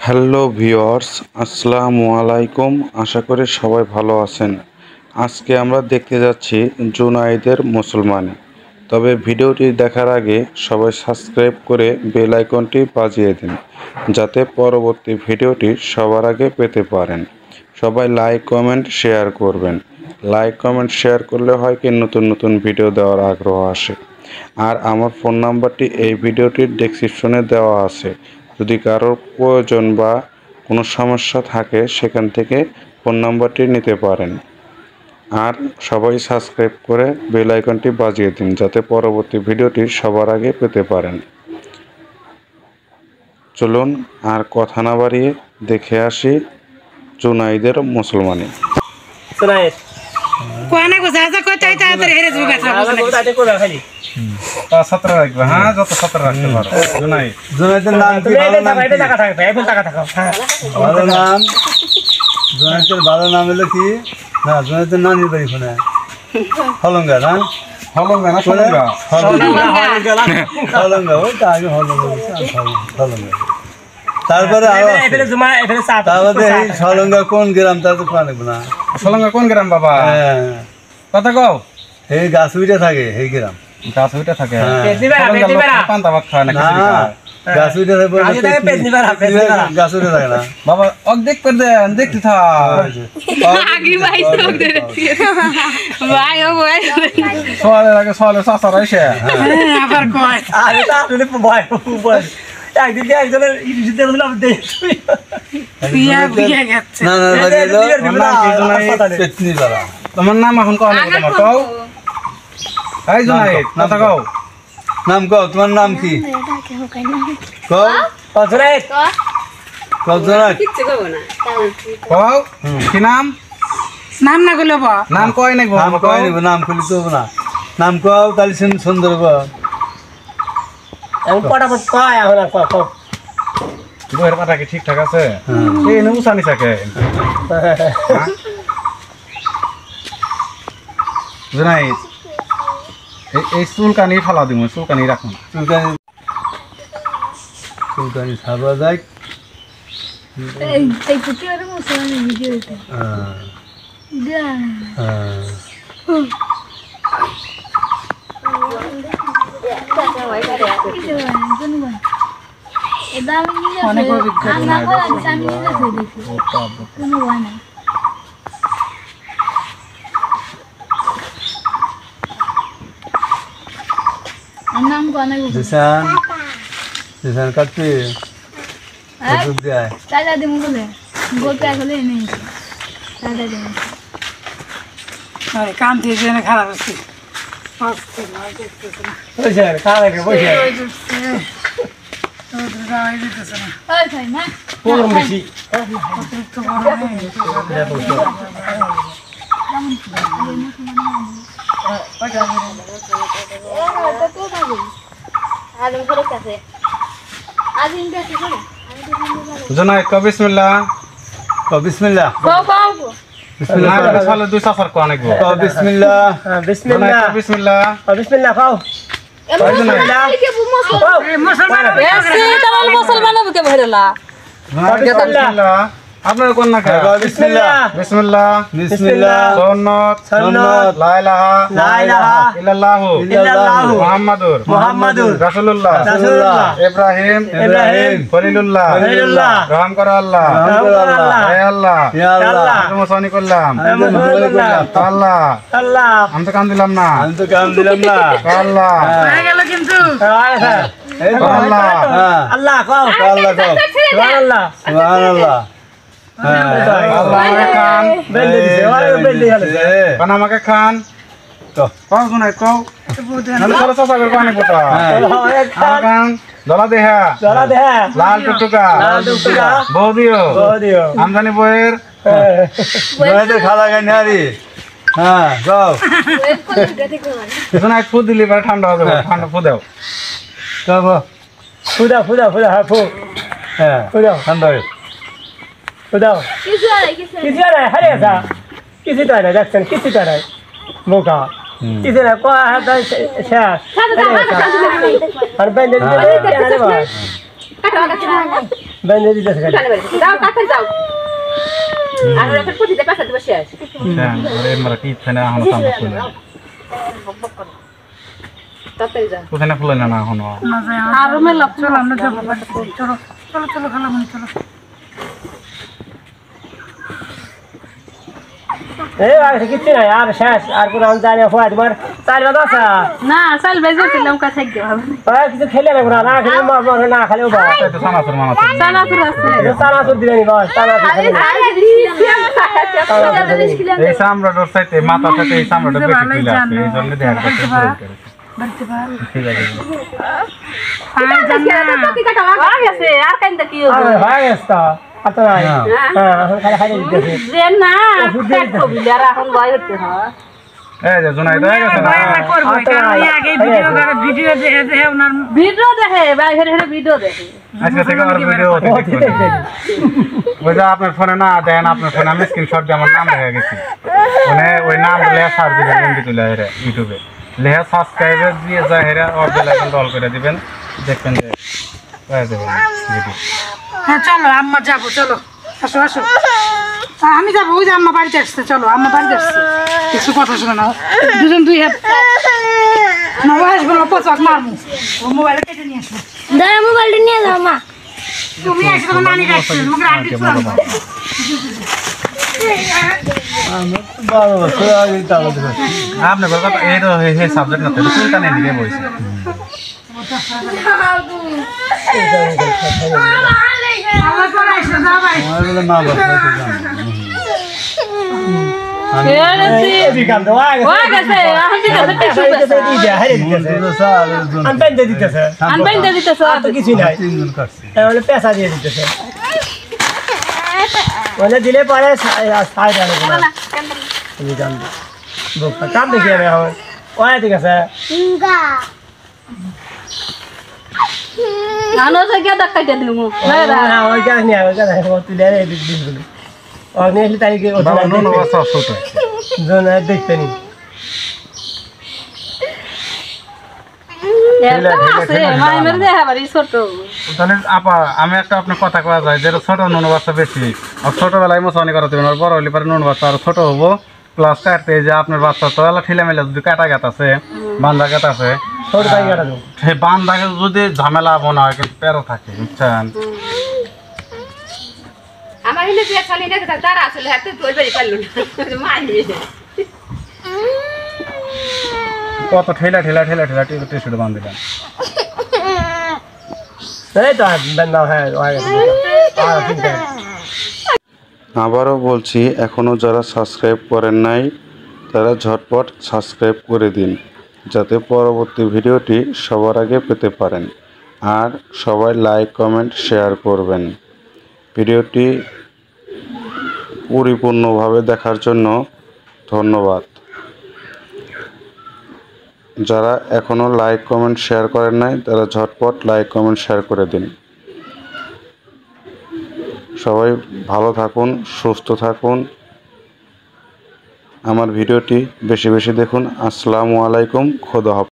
Hello viewers, আসসালামু আলাইকুম। আশা করি সবাই ভালো আছেন। আজকে আমরা দেখতে যাচ্ছি জুনায়েদের মুসলমানি। তবে ভিডিওটি দেখার আগে সবাই সাবস্ক্রাইব করে বেল আইকনটি বাজিয়ে দিন, যাতে পরবর্তী ভিডিওটি সবার আগে পেতে পারেন। সবাই লাইক কমেন্ট শেয়ার করবেন। লাইক কমেন্ট শেয়ার করলে হয় কি নতুন নতুন ভিডিও দেওয়ার আগ্রহ আসে। আর আমার ফোন নাম্বারটি এই ভিডিওটির ডেসক্রিপশনে দেওয়া আছে। যদি কারোর প্রয়োজন বা কোনো সমস্যা থাকে সেখান থেকে ফোন নাম্বারটি নিতে পারেন। আর সবাই সাবস্ক্রাইব করে বেল আইকনটি বাজিয়ে দিন, যাতে পরবর্তী ভিডিওটি সবার আগে পেতে পারেন। চলুন আর কথা না বাড়িয়ে দেখে আসি জুনাইদের মুসলমানি। ভালো নাম হলো কি না জুনাইদের নানির বাড়ি ফোনে হলঙ্গা না হলঙ্গা না হলঙ্গা ওইটা আগে হলঙ্গা তারপরে সলঙ্গা কোন গ্রাম তার তো পারব না। সলঙ্গা কোন গ্রাম বাবা? কথা কও। এই গাছ উইটা থাকে এই গ্রাম গাছ উইটা থাকে। পান্তা ভাত খায় না, গাছ উইটা থাকে গাছ উইটা থাকে না বাবা। অক দেখ করে দে, দেখতে থাক। সওয়ালের আগে সওয়ালের চাচা রয়েছে। তোমার নাম এখন কও, তোমার কও। এই জুনাইদ কথা কও। নাম কও, তোমার নাম কি কও? জুনাইদ কও, জুনাইদ কও কি নাম? নাম না গেলে বা নাম কয় নাই নাম কয় নিব, নাম খুলি তো না। নাম কও তাহলে সুন্দর কও। পটাপট কয় এখন আর কও। বইয়ের পাটা কি ঠিকঠাক আছে? এই নে উসানি থাকে। জুনাইদ এই চুলকানি ফালা দিমু, চুলকানি রাখুন। চুলকানি সাবা যায়। এই পুতিরে মুসলমানি ভিডিও এটা অনেক অভিজ্ঞতা নাম কোনে জিসান জিসান কাটতে দুধ দেয় চাচা দিমু বলে গোলটা গলে নেই চাচা দিমু আরে কান দিয়ে যেন খারাপ আছে ফাস্ট নয় দেখতেছ না ওই স্যার খাওয়া কে বসে তো দাঁড়াই দিতেছ না ওই ভাই মা কোন বেশি তো বড় জুনাইদ কও বিসমিল্লাহ। কও বিসমিল্লাহ। বিসমিল্লাহ বলে সালে দুই সাফার কো অনেক গো। কও বিসমিল্লাহ। বিসমিল্লাহ বিসমিল্লাহ। বিসমিল্লাহ খাও। মুসলমান বুকে ভরলা বিসমিল্লাহ। আপনার কোন না খায়? বিসমিল্লাহ। বিসমিল্লাহ। বিসমিল্লাহ। সুন্নাত সুন্নাত লা ইলাহা ইল্লাল্লাহু মুহাম্মাদুর রাসূলুল্লাহ ইব্রাহিম খলিলুল্লাহ রহম করো আল্লাহ হে আল্লাহ আমি মুসলমান করলাম আল্লাহ আমি তো কাম দিলাম না আল্লাহ হয়ে গেল কিন্তু আল্লাহ আল্লাহ খাও। আল্লাহ কও সুবহানাল্লাহ সুবহানাল্লাহ। আল্লাহ আমাকে খান বেল্লি দিছে ওরে বেল্লি হলো কান আমাকে খান কও জুনাইদ কও নালে চলো চাচা করে পানি পটা খান দলা দেহা চলা দে লাল টুকটুকা বউ দিও আমদানি বইয়ের জুনাইদের খালা গাই নারি হ্যাঁ কও জুনাইদ ফুদ দিলি পরে ঠান্ডা হয়ে যাবে, ঠান্ডা ফু দাও। কও ফুদা ফুদা ফুদা হ্যাঁ ফু হ্যাঁ ফুদা ঠান্ডা হয়ে ফুদা কিছু আরে হারে আসা কিছু তো না দেখছেন কিছু তো না বোকা কিছু না কো হাত শেষ আর বেল্লি দিছে বেঁধে দিতেছে খালি। যাও কাছে যাও আর ওরা প্রতিটা পাশে বসে আছে আমরা কি ইচ্ছে না এখনো সামনে ফুলে তাড়াতাড়ি যাও কোথায় না ফুলে না এখনো আর মেলা চলো আমরা যাবো চলো চলো চলো খালামণি চলো এই আর কিচ্ছু নাই আর শেষ আর কোনো আমি জানি না তোমার 4 বাজে আছে না চাল বেজে দিলাম কা থাকবে ভালো আর কিছু খেলে না না খেলে মার না খেলেও বা তো সানাসুর মানা চানাচুর আছে চানাচুর দিবেনি বস চানাচুর এই সামরাটার সাথে মাথা সাথে এই সামরাটা বেশি তুলে আছে এই জন্য দেখা যাচ্ছে বাড়তে পার ঠিক আছে আর গেছে আর কাইন্দা কি আরে ভাই এসতা আতো নাই হ্যাঁ এখন খালি খালি দিতেছে যে না পেট কবিলে আর এখন ভয় হচ্ছে হ্যাঁ এই যে জুনাইদ হয়ে গেছে না করব কারণ আগে ভিডিও দেখে ওনার ভিডিও দেখে বাইরে হেরে ভিডিও দেখে আজকে থেকে আর ভিডিও হতে দেখবেন ওই যে আপনার ফোনে না দেন আপনার ফোনে আমি স্ক্রিনশট দিয়ে আমার নাম দেখা গেছি মানে ওই নাম লেখা সার্চ দিবেন এমবি তুলে হেরে ইউটিউবে লেখা সাবস্ক্রাইবার দিয়ে যা হেরে অল বেল আইকন অল করে দিবেন দেখবেন যে হয়ে যাবে ভিডিও হ্যাঁ চলো আম্মা যাবো চলো আসো আসো আমি যাবো ওই যে আম্মা বাড়িতে আসছে চলো আম্মা বাড়িতে আসছে কিছু কথা শুনে নাও দুজন দুই হাত নবাস বলো পচাক মারমু ও মোবাইল কেটে নিয়ে আসো দাঁড়া মোবাইলটা নিয়ে যাও মা তুমি এসে তোমার নানি ডাকছে তোমাকে রাখতে বারো বছর আগে তাহলে দেখো আপনি কথা এই তো এই সাবজেক্ট না তো কোনটা নিয়ে দিবে বইছে আল্লাহ করে এসে যাও ভাই আমার বলে মা বাবা এই কাম তো হয়ে গেছে এখন দিতেছে টিস্যু পেছে আনবেন দিতেছে আনবেন দিয়ে দিতেছে আর তো কিছু নাই তিনজন কাটছে মানে পেশা দিয়ে দিতেছে মানে দিলে পরে সাইড আনে না তুমি জানবে বুকটা কাম দেখি আমি এখন ওই ঠিক আছে নানো থেকে দেখাইতে দিমু না ওই কাজ নিয়ে ওই কাজ তুই দেয় এই দিন और नेक्स्ट तारीख के বাবা নো বাসা ছোট जो ना देखते नहीं আছে মাই মেরে দেখা বাড়ি ছোট তাহলে আপা আমি একটা আপনার কথা কওয়া যায় যে ছোট নুন বাচ্চা বেশি আর ছোটবেলায় মোছানি করাতে হবে আর বড় হলে পরে নুন বাচ্চা আর ছোট হবো প্লাস কাটতে যে আপনার বাচ্চা তো এলা ঠেলে মেলে যদি কাটা গাত আছে বান্ধা গাত আছে छोड़ भाई काटा दो সেই বান্ধাকে যদি ঝামেলা মনে হয় কিন্তু পেরো থাকে বুঝছেন আমার হিলে যে চালি দেখে তারা আসলে হাতে তোর বাড়ি পারলো না মাইয়ে কত ঠেলা ঠেলা ঠেলা ঠেলা টিস্যুটা বান্ধ দিলাম नहीं तो बंदा है आया ठीक है আবারও বলছি এখনও যারা সাবস্ক্রাইব করেন নাই তারা ঝটপট সাবস্ক্রাইব করে দিন যাতে পরবর্তী ভিডিওটি সবার আগে পেতে পারেন আর সবাই লাইক কমেন্ট শেয়ার করবেন ভিডিওটি পরিপূর্ণভাবে দেখার জন্য ধন্যবাদ যারা এখনও লাইক কমেন্ট শেয়ার করেন নাই তারা ঝটপট লাইক কমেন্ট শেয়ার করে দিন সবাই ভালো থাকুন সুস্থ থাকুন আমার ভিডিওটি বেশি বেশি দেখুন আসসালামু আলাইকুম খোদা হাফেজ।